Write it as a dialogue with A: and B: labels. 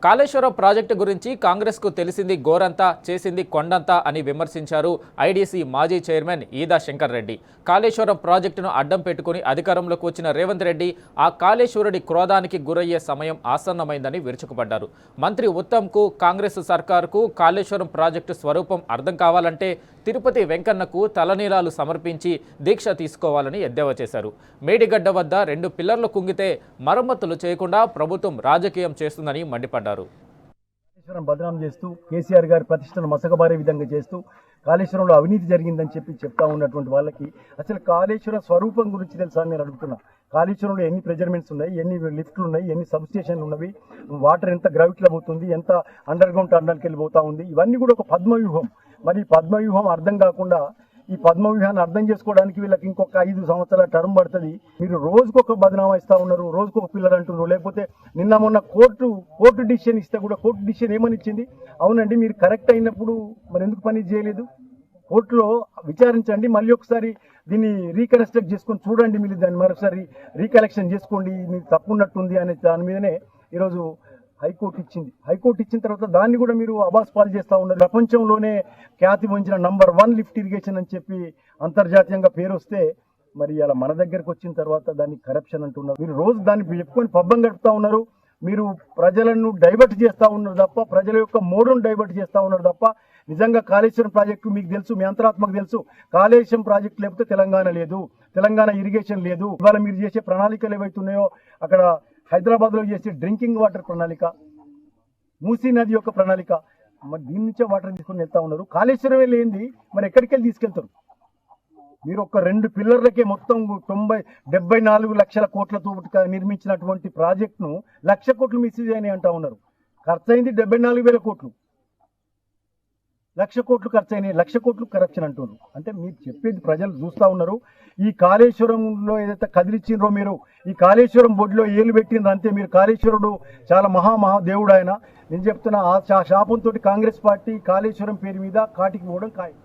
A: Kaleshwaram project గురించి కాంగ్రెస్కు తెలిసింది గోరంతా చేసింది కొండంతా అని విమర్శించారు ఐడీసీ మాజీ చైర్మన్ ఈదా శంకర్ రెడ్డి. కాళేశ్వరం ప్రాజెక్టును అడ్డం పెట్టుకుని అధికారంలోకి వచ్చిన రేవంత్ రెడ్డి ఆ కాళేశ్వరుడి క్రోధానికి గురయ్యే సమయం ఆసన్నమైందని విరుచుకుపడ్డారు. మంత్రి ఉత్తమ్కు, కాంగ్రెస్ సర్కారుకు కాళేశ్వరం ప్రాజెక్టు స్వరూపం అర్థం కావాలంటే తిరుపతి వెంకన్నకు తలనీలాలు సమర్పించి దీక్ష తీసుకోవాలని ఎద్దేవా చేశారు. మేడిగడ్డ వద్ద 2 పిల్లర్లు కుంగితే మరమ్మతులు చేయకుండా ప్రభుత్వం రాజకీయం చేస్తుందని మండిపడ్డారు.
B: కాళేశ్వరం బదనాం చేస్తూ కేసీఆర్ గారి ప్రతిష్టను మసకబారే విధంగా చేస్తూ కాళేశ్వరంలో అవినీతి జరిగిందని చెప్తా ఉన్నటువంటి వాళ్ళకి అసలు కాళేశ్వరం స్వరూపం గురించి తెలుసా అని నేను అడుగుతున్నా. కాళేశ్వరంలో ఎన్ని ప్రెజర్మెంట్స్ ఉన్నాయి, ఎన్ని లిఫ్ట్లు ఉన్నాయి, ఎన్ని సబ్స్టేషన్లు ఉన్నవి, వాటర్ ఎంత గ్రావిటీలో పోతుంది, ఎంత అండర్ గ్రౌండ్ టన్నల్కి వెళ్ళిపోతా ఉంది, ఇవన్నీ కూడా ఒక పద్మవ్యూహం. మరి పద్మవ్యూహం అర్థం కాకుండా ఈ పద్మవ్యూహాన్ని అర్థం చేసుకోవడానికి వీళ్ళకి ఇంకొక 5 సంవత్సరాల టర్మ్ పడుతుంది. మీరు రోజుకొక బదనామా ఇస్తూ ఉన్నారు, రోజుకొక పిల్లలు అంటున్నారు. లేకపోతే నిన్న మొన్న కోర్టు డిసిషన్ ఇస్తే కూడా కోర్టు డిసిషన్ ఏమని ఇచ్చింది? అవునండి, మీరు కరెక్ట్ అయినప్పుడు మరి ఎందుకు పని చేయలేదు? కోర్టులో విచారించండి, మళ్ళీ ఒకసారి దీన్ని రీకన్స్ట్రక్ట్ చేసుకొని చూడండి, మీరు దాన్ని మరొకసారి రీకలెక్షన్ చేసుకోండి, మీరు తప్పు ఉన్నట్టుంది అనే దాని మీదనే ఈరోజు హైకోర్టు ఇచ్చింది. హైకోర్టు ఇచ్చిన తర్వాత దాన్ని కూడా మీరు అబాస్ పాలు చేస్తూ ఉన్నారు. ప్రపంచంలోనే ఖ్యాతి పొందిన నంబర్ 1 లిఫ్ట్ ఇరిగేషన్ అని చెప్పి అంతర్జాతీయంగా పేరు వస్తే మరి అలా మన దగ్గరకు వచ్చిన తర్వాత దాన్ని కరప్షన్ అంటున్నారు. మీరు రోజు దాన్ని చెప్పుకొని పబ్బం గడుపుతా ఉన్నారు. మీరు ప్రజలను డైవర్ట్ చేస్తూ ఉన్నారు తప్ప, ప్రజల యొక్క మోడును డైవర్ట్ చేస్తూ ఉన్నారు తప్ప నిజంగా కాళేశ్వరం ప్రాజెక్టు మీకు తెలుసు, మీ అంతరాత్మకు తెలుసు. కాళేశ్వరం ప్రాజెక్టు లేకపోతే తెలంగాణ లేదు, తెలంగాణ ఇరిగేషన్ లేదు. ఇవాళ మీరు చేసే ప్రణాళికలు ఏవైతున్నాయో అక్కడ హైదరాబాద్లో చేసే డ్రింకింగ్ వాటర్ ప్రణాళిక, మూసీ నది యొక్క ప్రణాళిక, మరి దీని నుంచే వాటర్ తీసుకొని వెళ్తా ఉన్నారు. కాళేశ్వరమే లేనిది మరి ఎక్కడికి వెళ్ళి తీసుకెళ్తారు? మీరు ఒక 2 పిల్లర్లకే మొత్తం 74 లక్షల కోట్లతో నిర్మించినటువంటి ప్రాజెక్టును 1,00,000 కోట్లు మిస్యూజ్ అయినాయి అంటా ఉన్నారు. ఖర్చు అయింది 74,000 కోట్లు. 1,00,000 కోట్లు ఖర్చు అయినాయి, 1,00,000 కోట్లు కరప్షన్ అంటున్నారు. అంటే మీరు చెప్పేది ప్రజలు చూస్తూ ఉన్నారు. ఈ కాళేశ్వరంలో ఏదైతే కదిలిచ్చిండ్రో మీరు, ఈ కాళేశ్వరం బొడ్లో ఏలు పెట్టిండ్రు అంతే. మీరు కాళేశ్వరుడు చాలా మహాదేవుడు ఆయన. నేను చెప్తున్నా, ఆ శాపంతో కాంగ్రెస్ పార్టీ కాళేశ్వరం పేరు మీద కాటికి పోవడం ఖాయం.